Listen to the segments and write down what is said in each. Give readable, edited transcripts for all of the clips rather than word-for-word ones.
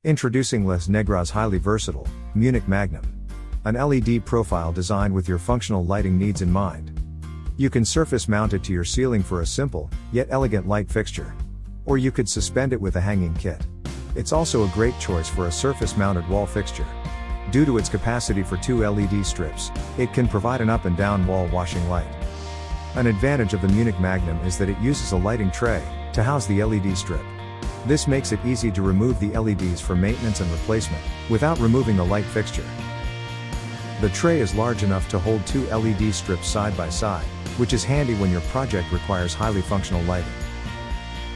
Introducing Les Negras' highly versatile Munich Magnum. An LED profile designed with your functional lighting needs in mind. You can surface mount it to your ceiling for a simple, yet elegant light fixture. Or you could suspend it with a hanging kit. It's also a great choice for a surface-mounted wall fixture. Due to its capacity for 2 LED strips, it can provide an up and down wall washing light. An advantage of the Munich Magnum is that it uses a lighting tray to house the LED strip. This makes it easy to remove the LEDs for maintenance and replacement, without removing the light fixture. The tray is large enough to hold 2 LED strips side by side, which is handy when your project requires highly functional lighting.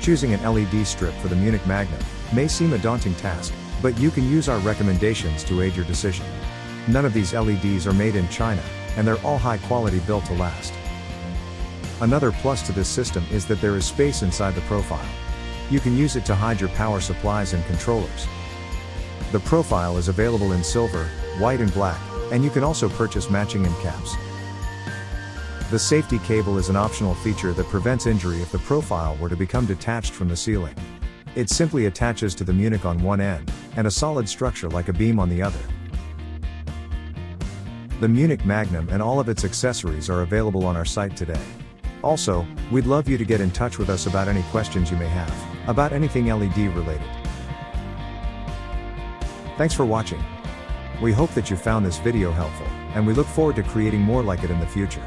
Choosing an LED strip for the Munich Magnum may seem a daunting task, but you can use our recommendations to aid your decision. None of these LEDs are made in China, and they're all high quality, built to last. Another plus to this system is that there is space inside the profile. You can use it to hide your power supplies and controllers. The profile is available in silver, white and black, and you can also purchase matching end caps. The safety cable is an optional feature that prevents injury if the profile were to become detached from the ceiling. It simply attaches to the Munich on one end, and a solid structure like a beam on the other. The Munich Magnum and all of its accessories are available on our site today. Also, we'd love you to get in touch with us about any questions you may have, about anything LED related. Thanks for watching. We hope that you found this video helpful, and we look forward to creating more like it in the future.